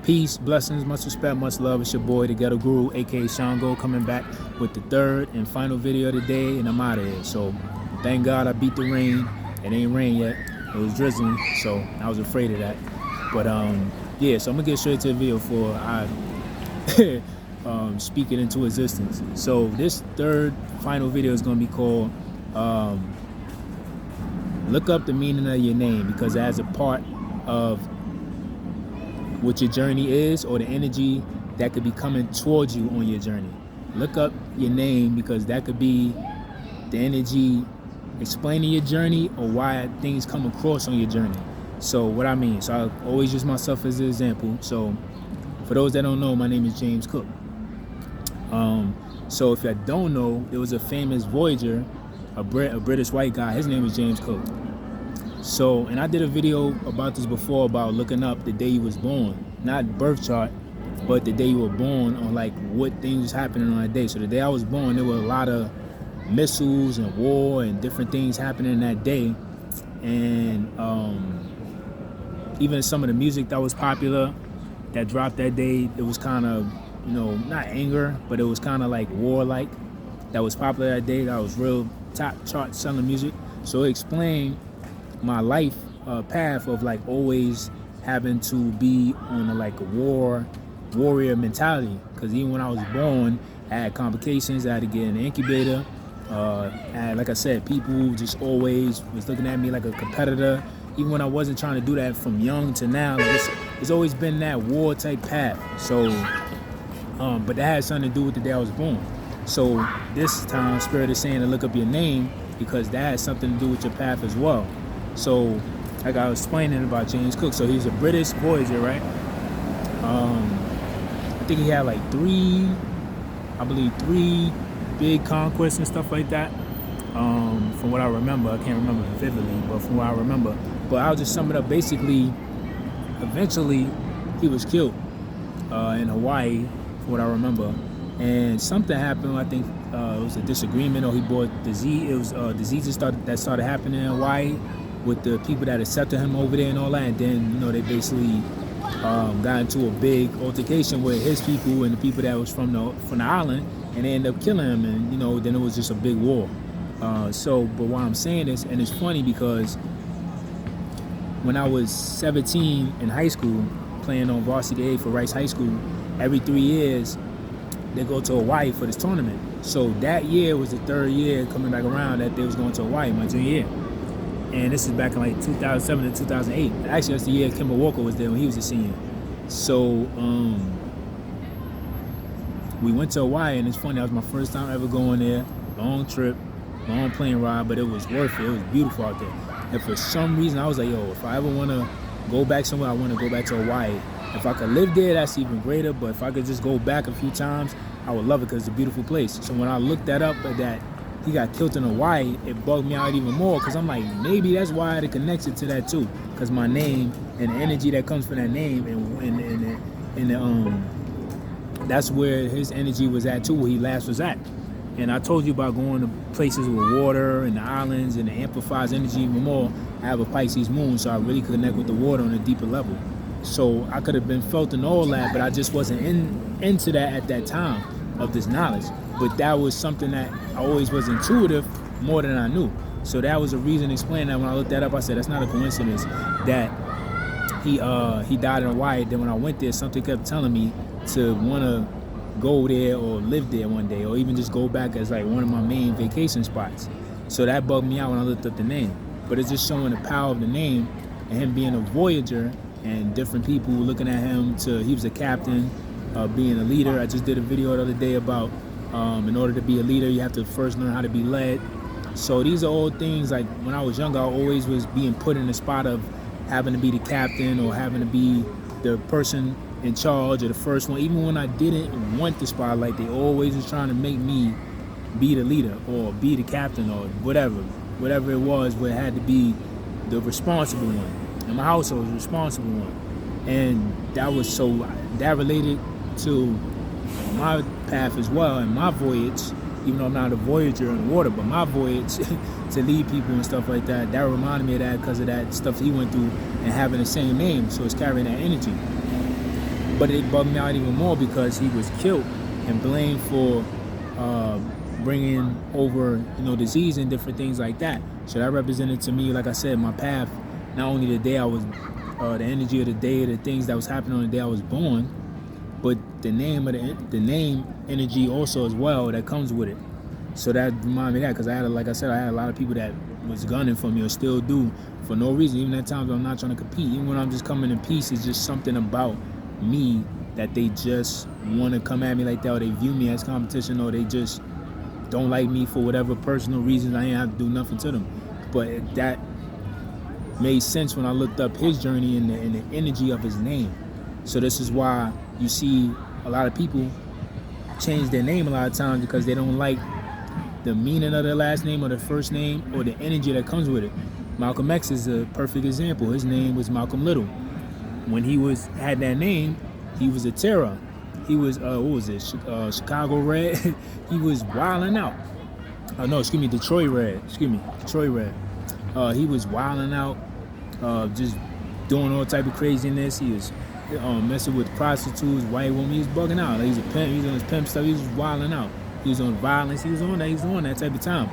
Peace, blessings, much respect, much love. It's your boy, the Ghetto Guru, aka Shango, coming back with the third and final video of the day, and I'm out of here. So, thank God I beat the rain. It ain't rain yet. It was drizzling, so I was afraid of that. But yeah, so I'm gonna get straight to the video before I speak it into existence. So this third final video is gonna be called "Look Up the Meaning of Your Name," because as a part of what your journey is, or the energy that could be coming towards you on your journey. Look up your name, because that could be the energy explaining your journey or why things come across on your journey. So what I mean, so I always use myself as an example. So for those that don't know, my name is James Cook. So if you don't know, there was a famous voyager, a British white guy. His name was James Cook. So, and I did a video about this before, about looking up the day you was born, not birth chart, but the day you were born, on like what things was happening on that day. So the day I was born, there were a lot of missiles and war and different things happening that day. And even some of the music that was popular that dropped that day, it was kind of, you know, not anger, but it was kind of like warlike, that was popular that day. That was real top chart selling music. So it explained my life path of like always having to be on a warrior mentality, because even when I was born, I had complications. I had to get in the incubator. And like I said, people just always was looking at me like a competitor, even when I wasn't trying to do that. From young to now, like it's always been that war type path. So but that had something to do with the day I was born. So this time Spirit is saying to look up your name, because that has something to do with your path as well. So, like I was explaining about James Cook, so he's a British voyager, right? I think he had like three big conquests and stuff like that. From what I remember, I can't remember vividly, but from what I remember. But I'll just sum it up. Basically, eventually, he was killed in Hawaii, from what I remember. And something happened. I think it was a disagreement, or he brought disease. It was diseases that started happening in Hawaii with the people that accepted him over there and all that. And then, you know, they basically got into a big altercation with his people and the people that was from the island, and they ended up killing him. And, you know, then it was just a big war. But what I'm saying is, and it's funny because when I was 17 in high school, playing on varsity A for Rice High School, every 3 years they go to Hawaii for this tournament. So that year was the third year coming back around that they was going to Hawaii, my junior year. And this is back in like 2007 to 2008. Actually, that's the year Kemba Walker was there when he was a senior. So we went to Hawaii, and it's funny, that was my first time ever going there. Long trip, long plane ride, but it was worth it. It was beautiful out there. And for some reason, I was like, yo, if I ever want to go back somewhere, I want to go back to Hawaii. If I could live there, that's even greater. But if I could just go back a few times, I would love it, because it's a beautiful place. So when I looked that up, that he got killed in Hawaii, it bugged me out even more, because I'm like, maybe that's why it connects it to that too. Because my name and the energy that comes from that name, and that's where his energy was at too, where he last was at. And I told you about going to places with water and the islands, and it amplifies energy even more. I have a Pisces moon, so I really connect with the water on a deeper level. So I could have been felt in all that, but I just wasn't into that at that time of this knowledge. But that was something that I always was intuitive more than I knew. So that was a reason explaining that. When I looked that up, I said, that's not a coincidence that he died in Hawaii. Then when I went there, something kept telling me to want to go there or live there one day, or even just go back as like one of my main vacation spots. So that bugged me out when I looked up the name. But it's just showing the power of the name, and him being a voyager, and different people looking at him he was a captain, being a leader. I just did a video the other day about in order to be a leader, you have to first learn how to be led. So these are all things, like when I was younger, I always was being put in the spot of having to be the captain, or having to be the person in charge, or the first one. Even when I didn't want the spotlight, they always was trying to make me be the leader, or be the captain, or whatever it was, where it had to be the responsible one. And my household was the responsible one. And that related to my path as well, and my voyage, even though I'm not a voyager in the water, but my voyage to lead people and stuff like that, that reminded me of that, because of that stuff he went through, and having the same name, so it's carrying that energy. But it bugged me out even more because he was killed and blamed for bringing over, disease and different things like that. So that represented to me, like I said, my path. Not only the day I was, the energy of the day, the things that was happening on the day I was born, but the name of the name energy also as well that comes with it. So that reminded me of that, because I had a lot of people that was gunning for me or still do for no reason. Even at times I'm not trying to compete. Even when I'm just coming in peace, it's just something about me that they just want to come at me like that, or they view me as competition, or they just don't like me for whatever personal reasons. I ain't have to do nothing to them. But that made sense when I looked up his journey and the energy of his name. So this is why you see a lot of people change their name a lot of times, because they don't like the meaning of their last name or the first name or the energy that comes with it. Malcolm X is a perfect example. His name was Malcolm Little. When he had that name, he was a terror. He was Chicago Red. He was wilding out. Detroit Red. Detroit Red. He was wilding out, just doing all type of craziness. He was messing with prostitutes, white women. He was bugging out. He was a pimp. He was on his pimp stuff. He was wilding out. He was on violence. He was on that type of time.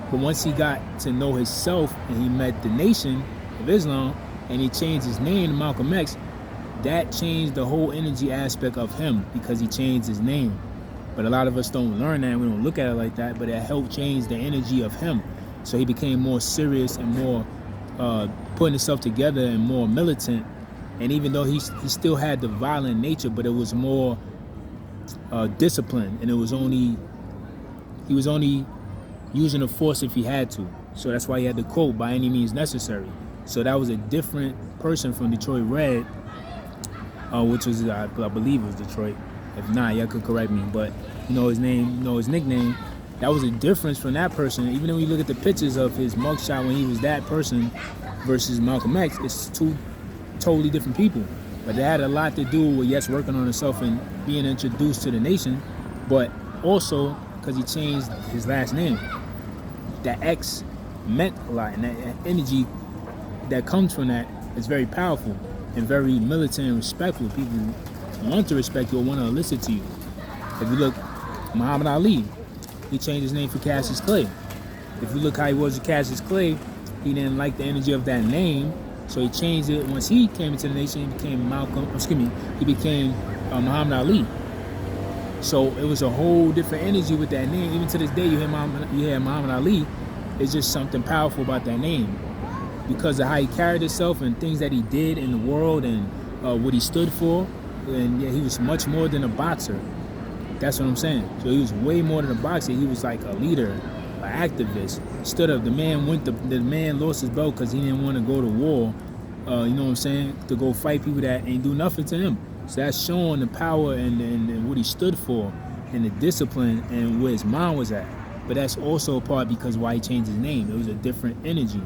But once he got to know himself and he met the Nation of Islam and he changed his name to Malcolm X, that changed the whole energy aspect of him, because he changed his name. But a lot of us don't learn that, and we don't look at it like that, but it helped change the energy of him. So he became more serious and more putting himself together and more militant. And even though he still had the violent nature, but it was more discipline, and he was only using the force if he had to. So that's why he had the quote, "by any means necessary." So that was a different person from Detroit Red, which was, I believe it was Detroit. If not, y'all could correct me. But his name, his nickname, that was a difference from that person. Even when you look at the pictures of his mugshot when he was that person versus Malcolm X, it's two totally different people. But that had a lot to do with, yes, working on himself and being introduced to the Nation, but also because he changed his last name. That X meant a lot, and that energy that comes from that is very powerful and very militant and respectful. People want to respect you or want to listen to you. If you look, Muhammad Ali, he changed his name for Cassius Clay. If you look how he was with Cassius Clay, he didn't like the energy of that name, so he changed it. Once he came into the Nation, he became Muhammad Ali. So it was a whole different energy with that name. Even to this day, you hear Muhammad Ali. It's just something powerful about that name, because of how he carried himself and things that he did in the world and what he stood for. And yeah, he was much more than a boxer. That's what I'm saying. So he was way more than a boxer. He was like a leader, an activist. Stood up. The man lost his belt because he didn't want to go to war. You know what I'm saying? To go fight people that ain't do nothing to him. So that's showing the power and what he stood for, and the discipline and where his mind was at. But that's also a part because why he changed his name. It was a different energy.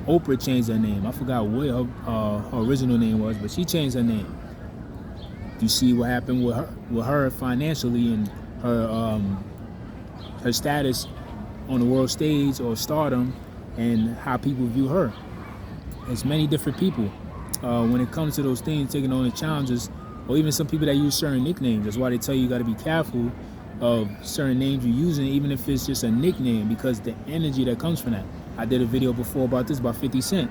Oprah changed her name. I forgot what her original name was, but she changed her name. You see what happened with her financially and her status on the world stage or stardom, and how people view her. There's many different people when it comes to those things, taking on the challenges, or even some people that use certain nicknames. That's why they tell you got to be careful of certain names you're using, even if it's just a nickname, because the energy that comes from that. I did a video before about 50 Cent.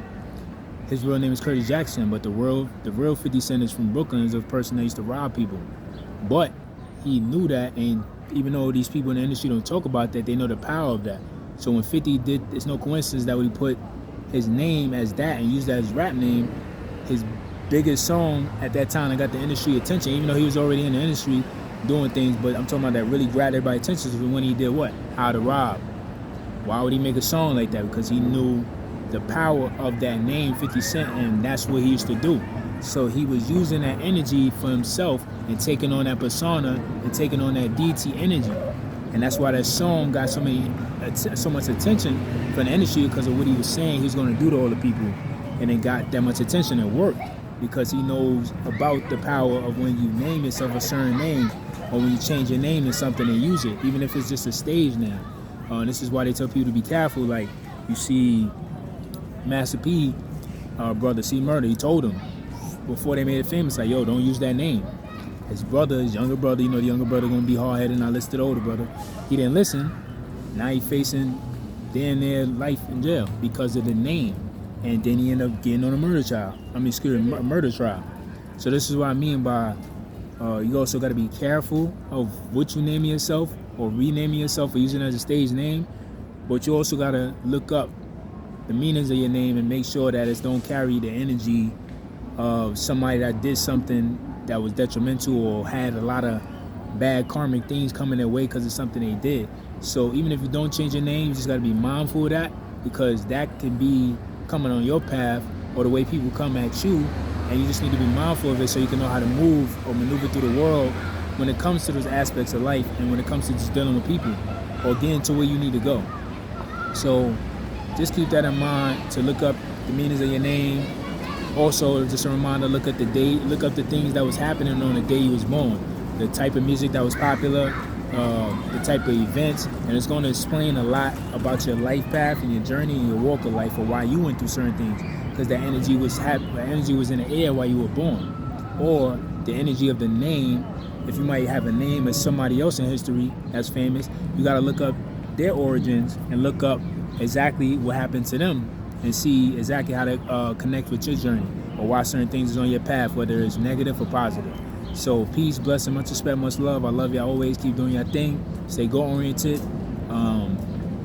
His real name is Curtis Jackson, but the real 50 Cent is from Brooklyn, is a person that used to rob people. But he knew that, and even though these people in the industry don't talk about that, they know the power of that. So when 50 did, it's no coincidence that when he put his name as that and used that as rap name, his biggest song at that time that got the industry attention, even though he was already in the industry doing things, but I'm talking about that really grabbed everybody's attention, was when he did what? How to Rob. Why would he make a song like that? Because he knew the power of that name, 50 Cent, and that's what he used to do. So he was using that energy for himself and taking on that persona and taking on that DT energy. And that's why that song got so much attention from the industry, because of what he was saying he was going to do to all the people. And it got that much attention. It worked because he knows about the power of when you name yourself a certain name, or when you change your name to something and use it, even if it's just a stage name. This is why they tell people to be careful. Like, you see Master P, brother C Murder, he told him, before they made it famous, like, yo, don't use that name. His brother, his younger brother, the younger brother gonna be hard-headed and I listed the older brother. He didn't listen. Now he facing damn near life in jail because of the name. And then he ended up getting on a murder trial. Murder trial. So this is what I mean by you also got to be careful of what you name yourself or renaming yourself or using it as a stage name. But you also got to look up the meanings of your name and make sure that it don't carry the energy of somebody that did something that was detrimental or had a lot of bad karmic things coming their way because of something they did. So even if you don't change your name, you just got to be mindful of that, because that can be coming on your path or the way people come at you, and you just need to be mindful of it so you can know how to move or maneuver through the world when it comes to those aspects of life and when it comes to just dealing with people or getting to where you need to go. So just keep that in mind, to look up the meanings of your name. Also, just a reminder, look at the date, look up the things that was happening on the day you was born, the type of music that was popular, the type of events, and it's going to explain a lot about your life path and your journey and your walk of life, or why you went through certain things, because the energy was in the air while you were born, or the energy of the name. If you might have a name as somebody else in history that's famous, you got to look up their origins and look up exactly what happened to them and see exactly how to connect with your journey or why certain things is on your path, whether it's negative or positive. So peace, blessing, much respect, much love. I love y'all always. Keep doing your thing. Stay goal-oriented.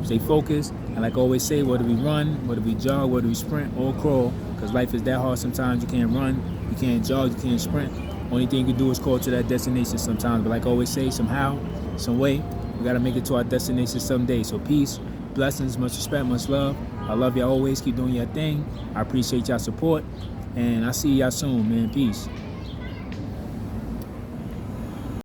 Stay focused. And like I always say, whether we run, whether we jog, whether we sprint or crawl, because life is that hard sometimes. You can't run, you can't jog, you can't sprint. Only thing you can do is crawl to that destination sometimes. But like I always say, somehow, some way, we got to make it to our destination someday. So peace, blessings, much respect, much love. I love y'all always. Keep doing your thing. I appreciate y'all support. And I'll see y'all soon, man. Peace.